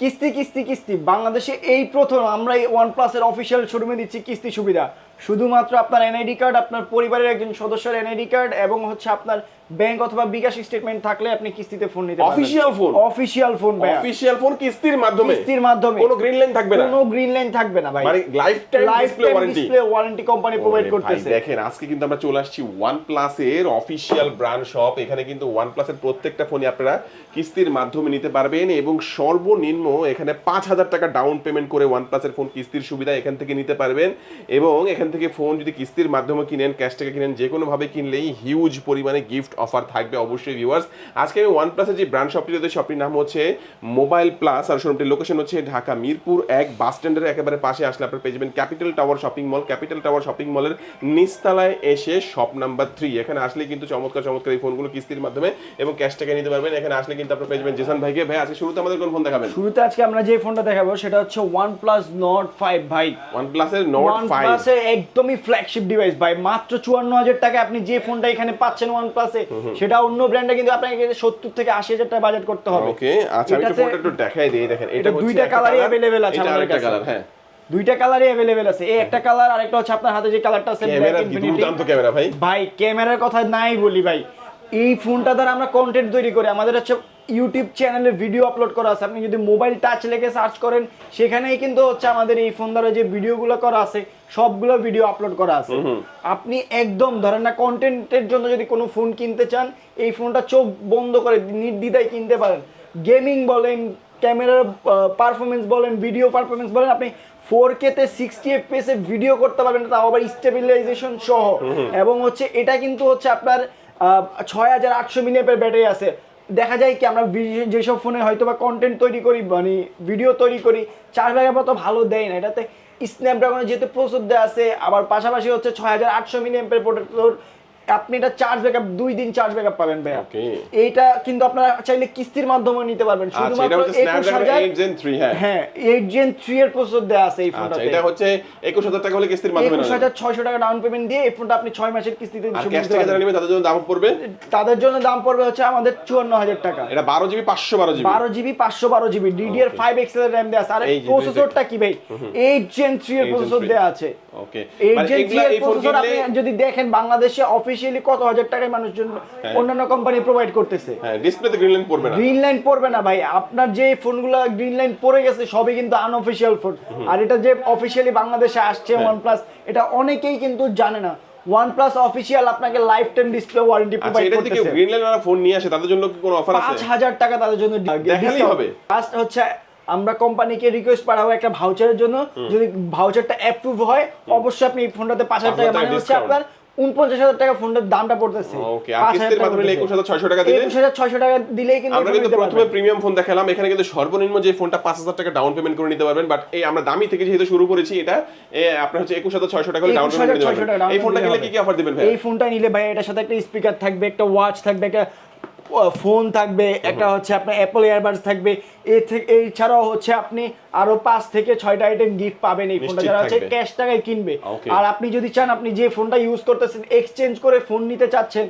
কিস্তি কিস্তি কিস্তি বাংলাদেশে এই প্রথম আমরা এই OnePlus এর অফিসিয়াল শোরুমে দিচ্ছি কিস্তি সুবিধা। শুধুমাত্র আপনার এনআইডি কার্ড, আপনার পরিবারের একজন সদস্যের এনআইডি কার্ড এবং হচ্ছে আপনার ব্যাংক অথবা বিকাশ স্টেটমেন্ট থাকলে আপনি কিস্তিতে ফোন নিতে পারবেন। অফিশিয়াল ফোন, অফিশিয়াল ফোন ভাই, অফিশিয়াল ফোন কিস্তির মাধ্যমে, কিস্তির মাধ্যমে, কোনো গ্রিন লাইন থাকবে না, কোনো গ্রিন লাইন থাকবে না ভাই, মানে life time display warranty company provide করতেছে। দেখেন আজকে কিন্তু আমরা চলে আসছি OnePlus এর অফিশিয়াল ব্র্যান্ড শপ। এখানে কিন্তু OnePlus এর প্রত্যেকটা ফোনই আপনারা কিস্তির মাধ্যমে নিতে পারবেন এবং সর্বনিম্ন এখানে 5,000 টাকা ডাউন পেমেন্ট করে OnePlus এর ফোন কিস্তির সুবিধা এখান থেকে নিতে পারবেন। এবং এখান থেকে ফোন যদি কিস্তির মাধ্যমে কিনেন, ক্যাশ টাকা কিনেন, যে কোনো ভাবে কিনলেই হিউজ পরিমাণে গিফট অফার থাকবে অবশ্যই ভিউয়ার্স। আজকে আমি OnePlus এর যে ব্র্যান্ড শপটি রয়েছে, শপটির নাম হচ্ছে মোবাইল প্লাস আর শোরুমটির লোকেশন হচ্ছে ঢাকা মিরপুর 1 বাস স্ট্যান্ডের একেবারে পাশে আসলে আপনারা পেয়ে যাবেন capital tower shopping mall. Capital tower shopping মলের নিচতলায় এসে শপ নাম্বার 3, এখানে আসলে কিন্তু চমৎকার চমৎকার এই ফোনগুলো কিস্তির মাধ্যমে এবং ক্যাশ টাকা নিতে পারবেন। এখানে আসলে কিন্তু আপনারা পেয়ে যাবেন জেসন ভাইকে। ভাই আজকে শুরুতে আমাদের কোন ফোন দেখাবেন? শুরুতে আজকে আমরা যে ফোনটা দেখাবো সেটা হচ্ছে OnePlus Nord 5 ভাই। OnePlus এর Nord 5 OnePlus এর একদমই ফ্ল্যাগশিপ ডিভাইস ভাই। মাত্র 54,000 টাকায় আপনি যে ফোনটা এখানে পাচ্ছেন OnePlus এ, সেটা অন্য ব্র্যান্ডে কিন্তু আপনাকে 70 থেকে 80,000 টাকা বাজেট করতে হবে। ওকে, আচ্ছা আমি ফোনটা একটু দেখাই দেই। দেখেন এটা হচ্ছে দুইটা কালারই अवेलेबल আছে আমাদের কাছে। কালার, হ্যাঁ দুইটা কালারই अवेलेबल আছে। এই একটা কালার, আরেকটা হচ্ছে আপনার হাতে যে কালারটা আছে ক্যামেরা কি দুর্দান্ত ক্যামেরা ভাই। ভাই ক্যামেরার কথা নাই বলি ভাই, এই ফোনটা দ্বারা আমরা কন্টেন্ট তৈরি করি। আমাদের হচ্ছে ইউটিউব চ্যানেলে ভিডিও আপলোড করা আছে। আপনি যদি মোবাইল টাচ লেগে সার্চ করেন, সেখানেই কিন্তু হচ্ছে আমাদের এই ফোন দ্বারা যে ভিডিওগুলো করা আছে সবগুলো ভিডিও আপলোড করা আছে। আপনি একদম ধরেন না কন্টেন্টের জন্য যদি কোনো ফোন কিনতে চান, এই ফোনটা চোখ বন্ধ করে নির্দ্বিধায় কিনতে পারেন। গেমিং বলেন, ক্যামেরার পারফরমেন্স বলেন, ভিডিও পারফরমেন্স বলেন, আপনি 4K তে 60 FPS এ ভিডিও করতে পারবেন, তাও আবার স্টেবিলাইজেশন সহ। এবং হচ্ছে এটা কিন্তু হচ্ছে আপনার 6800 মিলিঅ্যাম্পিয়ার ব্যাটারি আছে। দেখা যায় কি আমরা যেসব ফোনে হয়তো বা কন্টেন্ট তৈরি করি, মানে ভিডিও তৈরি করি, চার্জ ব্যাকআপ অত ভালো দেয় না। এটাতে স্ন্যাপড্রাগনের যেহেতু প্রসেসর দেওয়া আছে, আবার পাশাপাশি হচ্ছে 6800 মিলিঅ্যাম্পিয়ার প্রোটেক্টর, আপনি এটা চার্জ ব্যাকআপ 2 দিন চার্জ ব্যাকআপ পাবেন ভাই। এইটা কিন্তু আপনারা চাইলে কিস্তির মাধ্যমে নিতে পারবেন। শুধুমাত্র 8 Gen 3, হ্যাঁ 8 Gen 3 এর প্রসেসর দেয়া আছে এই ফোনটাতে। আচ্ছা এটা হচ্ছে 21,000 টাকা হলে কিস্তির মাধ্যমে 21,600 টাকা ডাউন পেমেন্ট দিয়ে এই ফোনটা আপনি 6 মাসের কিস্তিতে আর ক্যাশ টাকা যারা নেবেন তাদের জন্য দাম পড়বে, তাদের জন্য দাম পড়বে হচ্ছে আমাদের 54,000 টাকা। এটা 12GB 512GB 12GB 512GB DDR5 এর RAM দেয়া আছে। আর প্রসেসরটা কি ভাই, 8 Gen 3 এর প্রসেসর দেয়া আছে। ওকে, 8 Gen 3 এর প্রসেসর আপনি যদি দেখেন বাংলাদেশে অফিশিয়ালি কত হাজার টাকায় মানুষজন অন্যান্য কোম্পানি প্রোভাইড করতেছে। হ্যাঁ ডিসপ্লেতে গ্রিন লাইন পড়বে না, গ্রিন লাইন পড়বে না ভাই। আপনার যে ফোনগুলো গ্রিন লাইন পড়ে গেছে সবই কিন্তু আনঅফিশিয়াল ফোন। আর এটা যে অফিশিয়ালি বাংলাদেশে আসছে OnePlus, এটা অনেকেই কিন্তু জানে না। OnePlus অফিশিয়াল আপনাকে life time display warranty provide করতেছে। আচ্ছা এটা যদি গ্রিন লাইন আর ফোন নিয়ে আসে তাদের জন্য কি কোনো অফার আছে? 5,000 টাকা তাদের জন্য দেখালেই হবে। ফার্স্ট হচ্ছে আমরা কোম্পানিকে রিকোয়েস্ট পাঠাবো একটা ভাউচারের জন্য। যদি ভাউচারটা অ্যাপ্রুভ হয়, অবশ্যই আপনি এই ফোনটাতে 5,000 টাকা, মানে হচ্ছে আপনার 49,000 টাকা ফোনটার দামটা পড়তেছে। ওকে, আর কিস্তির মাধ্যমে 21,600 টাকা দিলে 21,600 টাকা দিলেই কিন্তু আমরা কিন্তু প্রথমে প্রিমিয়াম ফোন দেখালাম। এখানে কিন্তু সর্বনিম্ন যে ফোনটা 5,000 টাকা ডাউন পেমেন্ট করে নিতে পারবেন। বাট এই আমরা দামি থেকে যেহেতু শুরু করেছি, এটা আপনার হচ্ছে 21,600 টাকা ডাউন পেমেন্ট দিতে পারবেন। এই ফোনটা কিনলে কি কি অফার দিবেন ভাই? এই ফোনটা নিলে ভাই এটার সাথে একটা স্পিকার থাকবে, একটা ওয়াচ থাকবে, একটা ফোন থাকবে, একটা হচ্ছে আপনার অ্যাপল ইয়ারবাডস থাকবে। এছাড়াও হচ্ছে আপনি আরো 5 থেকে 6টা আইটেম গিফট পাবেন এই ফোনটা যারা হচ্ছে ক্যাশ টাকায় কিনবে। আর আপনি যদি চান আপনি যে ফোনটা ইউজ করতেছেন এক্সচেঞ্জ করে ফোন নিতে চাচ্ছেন,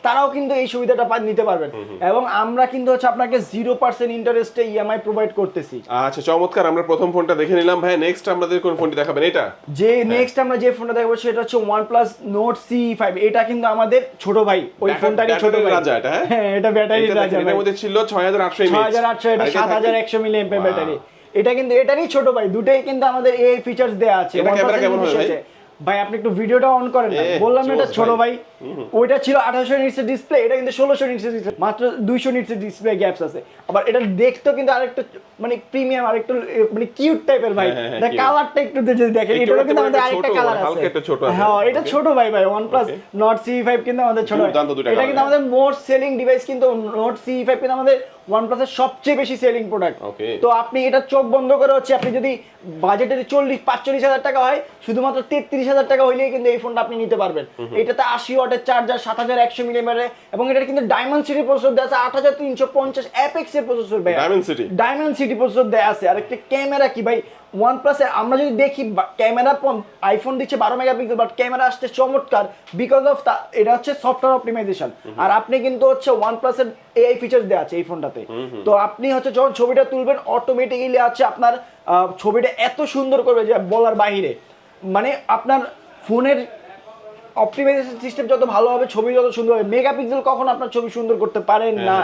তারাও কিন্তু এই সুবিধাটা নিতে পারবেন। এবং আমরা কিন্তু হচ্ছে আপনাকে 0% ইন্টারেস্টে ইএমআই প্রোভাইড করতেছি। আচ্ছা চমৎকার, আমরা প্রথম ফোনটা দেখে নিলাম। ভাই নেক্সট আমাদের কোন ফোনটি দেখাবেন? এটা যে নেক্সট আমরা যে ফোনটা দেখাবো সেটা হচ্ছে OnePlus Nord CE5। এটা কিন্তু আমাদের ছোট ভাই, ওই ফোনটারই ছোট ভাই রাজা। এটা হ্যাঁ এটা ব্যাটারি রাজা। এর মধ্যে ছিল 6,800 mAh, 6,800, এটা 7,100 মিলিঅ্যাম্পিয়ার ব্যাটারি। এটা কিন্তু এটারই ছোট ভাই, দুটোই কিন্তু আমাদের এই ফিচারস দেয়া আছে। এটা ক্যামেরা কেমন হবে ভাই? ভাই আপনি একটু ভিডিওটা অন করেন না, বললাম না এটা ছোট ভাই। ওইটা ছিল 1800 নিটসের ডিসপ্লে, এটা কিন্তু 1600 নিটসের ডিসপ্লে, মাত্র 200 নিটসের ডিসপ্লে গ্যাপস আছে। আবার এটা দেখতেও কিন্তু আরেকটু মানে প্রিমিয়াম, আরেকটু মানে কিউট টাইপের ভাই। এটা কালারটা একটু যদি দেখেন, এটা কিন্তু আমাদের আরেকটা কালার আছে, হালকা একটু ছোট আছে। হ্যাঁ এটা ছোট ভাই OnePlus Nord CE5 কিন্তু আমাদের ছোট। এটা কিন্তু আমাদের মোস্ট সেলিং ডিভাইস, কিন্তু Nord CE5 কিন্তু আমাদের OnePlus এর সবচেয়ে বেশি সেলিং প্রোডাক্ট। তো আপনি এটা চোখ বন্ধ করে হচ্ছে, আপনি যদি বাজেটের 45,000 টাকা হয়, শুধুমাত্র 33,000 টাকা হইলেই কিন্তু এই ফোনটা আপনি নিতে পারবেন। এটাতে 80 ওয়াটের চার্জার, 7,100 মিলিঅ্যাম্পিয়ার, এবং এটা কিন্তু ডায়মন্ড সিটি প্রসেসর দেয়া আছে, 8,350 অ্যাপেক্স এর প্রসেসর ভাই। ডায়মন্ড সিটি প্রসেসর দেয়া আছে। আর একটা ক্যামেরা কি ভাই, OnePlus এ আমরা যদি দেখি ক্যামেরা, আইফোন দিচ্ছে 12 মেগাপিক্সেল, বাট ক্যামেরা আসছে চমৎকার বিকজ অফ এটা হচ্ছে সফটওয়্যার অপটিমাইজেশন। আর আপনি কিন্তু হচ্ছে OnePlus এর এআই ফিচারস দেয়া আছে এই ফোনটাতে। সাথে। তো আপনি হচ্ছে যখন ছবিটা তুলবেন অটোমেটিক্যালি আছে আপনার ছবিটা এত সুন্দর করবে যে বলার বাহিরে। মানে আপনার ফোনের অপটিমাইজেশন সিস্টেম যত ভালো হবে ছবি যত সুন্দর হবে। মেগাপিক্সেল কখনো আপনার ছবি সুন্দর করতে পারেন না।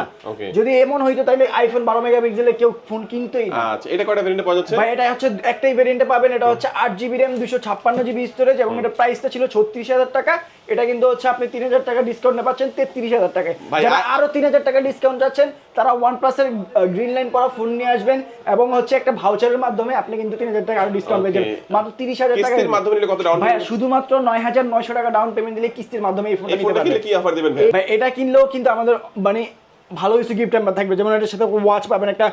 যদি এমন হইতো তাহলে আইফোন 12 মেগাপিক্সেলে কেউ ফোন কিনতোই না। আচ্ছা, এটা কয়টা ভেরিয়েন্টে পাওয়া যাচ্ছে ভাই? এটা হচ্ছে একটাই ভেরিয়েন্টে পাবেন, এটা হচ্ছে 8GB RAM 256GB স্টোরেজ এবং এটা প্রাইসটা ছিল 36,000 টাকা। এটা কিন্তু হচ্ছে আপনি 3,000 টাকা ডিসকাউন্টে পাচ্ছেন 33,000 টাকায়। যারা আরো 3,000 টাকা ডিসকাউন্ট চাচ্ছেন তারা OnePlus এর গ্রিন লাইন করা ফোন নিয়ে আসবেন এবং হচ্ছে একটা ভাউচারের মাধ্যমে আপনি কিন্তু 3,000 টাকা আরো ডিসকাউন্ট পেয়ে যাবেন। মাত্র 30,000 টাকা কিস্তির মাধ্যমে নিলে কত ডাউন ভাই? শুধুমাত্র 9,900 টাকা ডাউন পেমেন্ট দিলে কিস্তির মাধ্যমে এই ফোনটা নিতে পারবেন। কি অফার দিবেন ভাই? এটা কিনলেও কিন্তু আমাদের মানে ভালো কিছু গিফট হ্যাম্পার থাকবে, যেমন এটার সাথে ওয়াচ পাবেন, একটা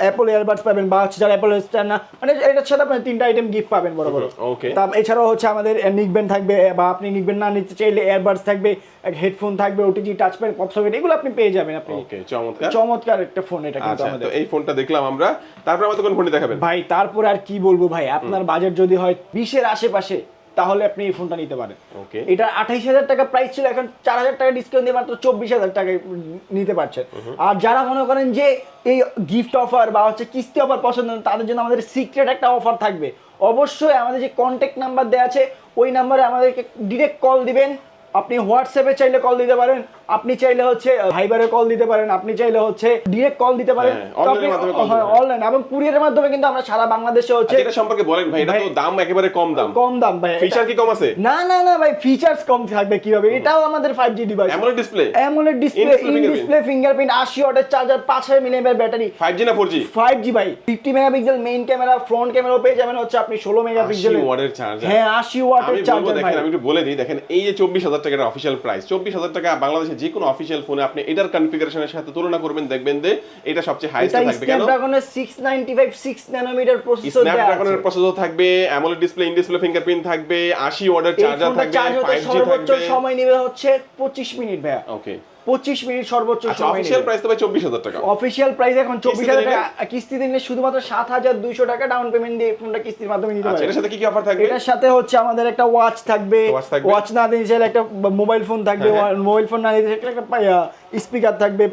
অ্যাপল ইয়ারবাডস পাবেন, বা হচ্ছে যারা অ্যাপল স্টার না মানে এটার সাথে আপনি 3টা আইটেম গিফট পাবেন বড় বড়। ওকে। তা এছাড়াও হচ্ছে আমাদের নিকবেন থাকবে, বা আপনি নিকবেন না নিতে চাইলে এয়ারবাডস থাকবে, হেডফোন থাকবে, OTG touch pad, pop socket, এগুলো আপনি পেয়ে যাবেন। আপনি ওকে, চমৎকার চমৎকার একটা ফোন এটা কিন্তু আচ্ছা, আমাদের। তো এই ফোনটা দেখলাম আমরা, তারপর আমাদের কোন ফোনটি দেখাবেন ভাই? তারপর আর কি বলবো ভাই, আপনার বাজেট যদি হয় 20-এর আশেপাশে তাহলে আপনি এই ফোনটা নিতে পারেন। ওকে। এটা 28,000 টাকা প্রাইস ছিল, এখন 4,000 টাকা ডিসকাউন্ট দিয়ে মাত্র 24,000 টাকায় নিতে পারছেন। আর যারা মনে করেন যে এই গিফট অফার বা হচ্ছে কিস্তি অফার পছন্দ না, তাদের জন্য আমাদের সিক্রেট একটা অফার থাকবে। অবশ্যই আমাদের যে কন্ট্যাক্ট নাম্বার দেওয়া আছে ওই নাম্বারে আমাদেরকে ডিরেক্ট কল দিবেন। আপনি হোয়াটসঅ্যাপে চাইলে কল দিতে পারেন, আপনি চাইলে হচ্ছে ভাইবারে কল দিতে পারেন, আপনি চাইলে হচ্ছে ডিরেক্ট কল দিতে পারেন, অনলাইন এবং কুরিয়ারের মাধ্যমে কিন্তু আমরা সারা বাংলাদেশে হচ্ছে। এটা সম্পর্কে বলেন ভাই, এটা তো দাম একেবারে কম দাম। কম দাম ভাই। ফিচার কি কম আছে? না না না ভাই, ফিচারস কম থাকবে কিভাবে? এটাও আমাদের 5G device, AMOLED display, AMOLED display, in display fingerprint, 80 ওয়াটের চার্জার, 5000 মিলিঅ্যাম্পিয়ার ব্যাটারি। 5G না 4G? 5G ভাই। 50 মেগাপিক্সেল মেইন ক্যামেরা, ফ্রন্ট ক্যামেরাও পেয়ে যাবেন হচ্ছে আপনি 16 মেগাপিক্সেল 80 ওয়াটের চার্জার। হ্যাঁ 80 ওয়াটের চার্জার ভাই। দেখেন আমি একটু বলে দিই, দেখেন এই যে 24,000 টাকার অফিশিয়াল প্রাইস, 24,000 টাকা বাংলাদেশে যে কোনো অফিশিয়াল ফোনে আপনি এটার কনফিগারেশনের সাথে তুলনা করবেন, দেখবেন যে এটা সবচেয়ে হাইয়েস্ট থাকবে। কেন? স্ন্যাপড্রাগনের 695 6 ন্যানোমিটার প্রসেসর দেয়া আছে। স্ন্যাপড্রাগনের প্রসেসর থাকবে, AMOLED display, in display fingerprint থাকবে, 80 ওয়াটের চার্জার থাকবে, 5G সর্বোচ্চ থাকবে। সময় নেবে হচ্ছে 25 মিনিট ভাই। ওকে, 25 মিনিট সর্বোচ্চ সময়। অফিশিয়াল প্রাইস তো ভাই 24,000 টাকা। অফিশিয়াল প্রাইস এখন 24,000 টাকা। কিস্তি দিলে শুধুমাত্র 7,200 টাকা ডাউন পেমেন্ট দিয়ে ফোনটা কিস্তির মাধ্যমে নিতে পারবেন। এর সাথে কি কি অফার থাকবে? এটার সাথে হচ্ছে আমাদের একটা ওয়াচ থাকবে, ওয়াচ না দিলে চাইলে একটা মোবাইল ফোন থাকবে, মোবাইল ফোন না দিলে একটা স্পিকার থাকবে,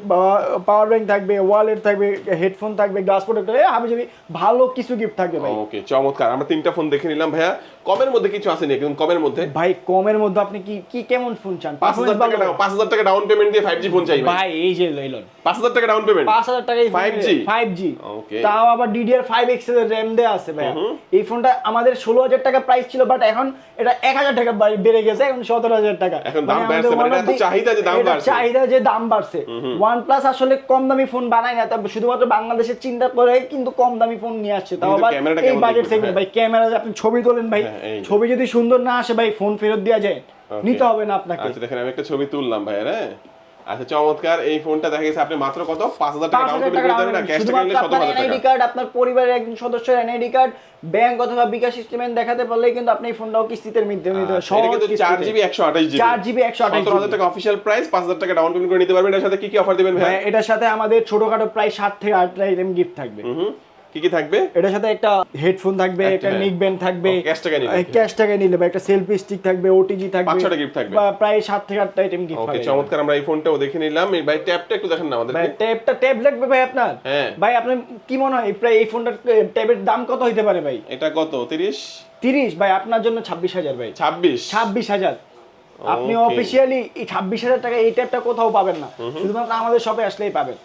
পাওয়ার ব্যাংক থাকবে, ওয়ালেট থাকবে, হেডফোন থাকবে, গ্লাস প্রোটেক্টর, আমি যদি ভালো কিছু গিফট থাকবে ভাই। ওকে, চমৎকার। আমরা 3টা ফোন দেখে নিলাম ভাইয়া। কমের মধ্যে কিছু আছে নাকি? একদম কমের মধ্যে ভাই? কমের মধ্যে আপনি কি কেমন ফোন চান? 5,000 টাকা ডাউন পেমেন্ট দিয়ে 5G ফোন চাই ভাই। এই যে লইলন 5,000 টাকা ডাউন পেমেন্ট, 5,000 টাকায় 5G, ওকে, তাও আবার DDR5X এর RAM দেয়া আছে ভাই। এই ফোনটা আমাদের 16,000 টাকা প্রাইস ছিল, বাট এখন এটা 1,000 টাকা বেড়ে গেছে, এখন 17,000 টাকা। এখন দাম বাড়ছে, মানে এত চাহিদা যে দাম বাড়ছে। চাহিদা যে দাম বাড়ছে। OnePlus আসলে কম দামি ফোন বানায় না, তবে শুধুমাত্র বাংলাদেশের চিন্তা করে কিন্তু কম দামি ফোন নিয়ে আসছে, তাও আবার এই বাজেট সেগমেন্ট ভাই। ক্যামেরা আপনি ছবি তোলেন ভাই, ছবি যদি সুন্দর না আসে ভাই ফোন ফেরত দেওয়া যায়, নিতে হবে না আপনাকে। আচ্ছা দেখেন আমি একটা ছবি তুললাম ভাই। হ্যাঁ আচ্ছা, চমৎকার। এই ফোনটা দেখা গেছে আপনি মাত্র কত? 5,000 টাকা ডাউন পেমেন্ট করতে পারবেন না, ক্যাশ টাকা নিলে 17,000 টাকা। এনআইডি কার্ড, আপনার পরিবারের একজন সদস্যের এনআইডি কার্ড, ব্যাংক অথবা বিকাশ সিস্টেমে দেখাতে পারলেই কিন্তু আপনি এই ফোনটাও কিস্তিতে নিতে নিতে হবে। এটা কিন্তু 4GB 128GB 4GB 128GB 17,000 টাকা অফিশিয়াল প্রাইস, 5,000 টাকা ডাউন পেমেন্ট করে নিতে পারবেন। এর সাথে কি কি অফার দিবেন ভাই? এটার সাথে আমাদের ছোটখাটো প্রায় 7 থেকে 8টা আইটেম গিফট থাকবে। কি কি থাকবে? এটার সাথে একটা হেডফোন থাকবে, একটা নিক ব্যান্ড থাকবে, ক্যাশ টাকা নিলে বা একটা সেলফি স্টিক থাকবে, ওটিজি থাকবে, 5-6টা গিফট থাকবে, বা প্রায় 7 থেকে 8টা আইটেম গিফট থাকবে। ওকে, চমৎকার। আমরা এই ফোনটাও দেখে নিলাম। ভাই ট্যাবটা একটু দেখেন না আমাদের। ভাই ট্যাব লাগবে ভাই আপনার? হ্যাঁ ভাই, আপনার কি মনে হয় প্রায় এই ফোনটার ট্যাবের দাম কত হতে পারে ভাই? এটা কত? 30 ভাই আপনার জন্য 26,000 ভাই। 26,000 আপনি অফিশিয়ালি এই 26,000 টাকা এই ট্যাবটা কোথাও পাবেন না, শুধুমাত্র আমাদের শপে আসলেই পাবেন।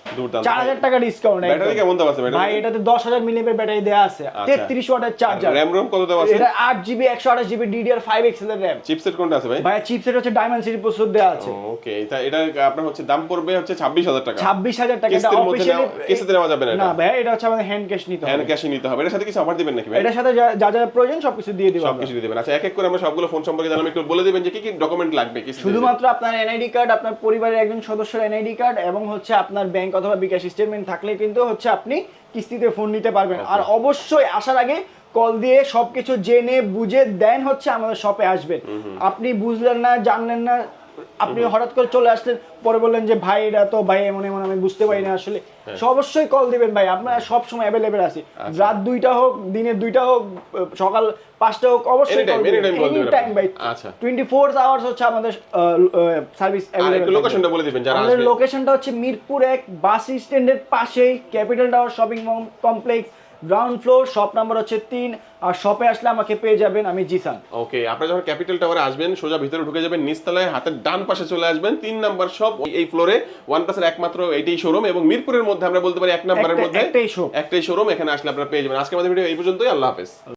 4,000 টাকা ডিসকাউন্ট। ব্যাটারি কেমন দাম আছে ভাই? এটাতে 10,000 মিলিঅ্যাম্পিয়ার ব্যাটারি দেয়া আছে, 33 ওয়াটের চার্জার। র‍্যাম কত দেওয়া আছে? এটা 8GB 128GB DDR5X এর র‍্যাম। চিপসেট কোনটা আছে ভাই? ভাই চিপসেট হচ্ছে ডায়মন্ড সিরিজ প্রসেসর দেয়া আছে। ওকে, এটা আপনার হচ্ছে দাম পড়বে হচ্ছে 26,000 টাকা। 26,000 টাকা। এটা অফিশিয়ালি কিস্তিতে নেওয়া যাবে না? না ভাই, এটা হচ্ছে আমাদের হ্যান্ড ক্যাশ নিতে হবে। হ্যান্ড ক্যাশই নিতে হবে। এর সাথে কিছু অফার দিবেন নাকি ভাই? এটার সাথে যা যা প্রয়োজন সবকিছু দিয়ে দিব। সবকিছু দিয়ে দিবেন। আচ্ছা, এক এক করে আমরা সবগুলো ফোন সম্পর্কে জানাবো। একটু বলে দিবেন যে কি কি ডকুমেন্ট লাগবে। শুধুমাত্র আপনার এনআইডি কার্ড, আপনার পরিবারের একজন সদস্যের এনআইডি কার্ড এবং হচ্ছে আপনার ব্যাংক অথবা বিকাশ স্টেটমেন্ট থাকলে কিন্তু হচ্ছে আপনি কিস্তিতে ফোন নিতে পারবেন। আর অবশ্যই আসার আগে কল দিয়ে সবকিছু জেনে বুঝে দেন হচ্ছে আমাদের শপে আসবেন। আপনি বুঝলেন না, জানলেন না, আপনি হঠাৎ করে চলে আসলেন, পরে বললেন যে ভাই এটা তো ভাই এমন এমন আমি বুঝতে পারি না আসলে, অবশ্যই কল দিবেন ভাই, আপনারা সব সময় অ্যাভেলেবেল আছি। রাত 2টা হোক, দিনের 2টা হোক, সকাল 5টা হোক, অবশ্যই Anytime, কল দিবেন, anytime call এনি দিবেন টাইম ভাই। আচ্ছা। 24 আওয়ার্স হচ্ছে আমাদের সার্ভিস আর অ্যাভেলেবেল। একটু লোকেশনটা বলে দিবেন যারা আমাদের আসবে। লোকেশনটা হচ্ছে মিরপুর 1 বাস স্ট্যান্ডের পাশেই capital tower shopping complex, ground floor, shop number হচ্ছে 3। আর শপে আসলে আমাকে পেয়ে যাবেন, আমি জিসান। ওকে, আপনারা যখন ক্যাপিটাল টাওয়ারে আসবেন সোজা ভিতরে ঢুকে যাবেন, নিচতলায় হাতের ডান পাশে চলে আসবেন, 3 নাম্বার শপ, এই ফ্লোরে ওয়ানপ্লাসের একমাত্র এইটাই শোরুম, এবং মিরপুরের মধ্যে আমরা বলতে পারি 1 নাম্বারের মধ্যে একটাই শপ। একটাই শোরুম। এখানে আসলে আপনারা পেয়ে যাবেন। আজকে আমাদের ভিডিও এই পর্যন্তই। আল্লাহ হাফেজ।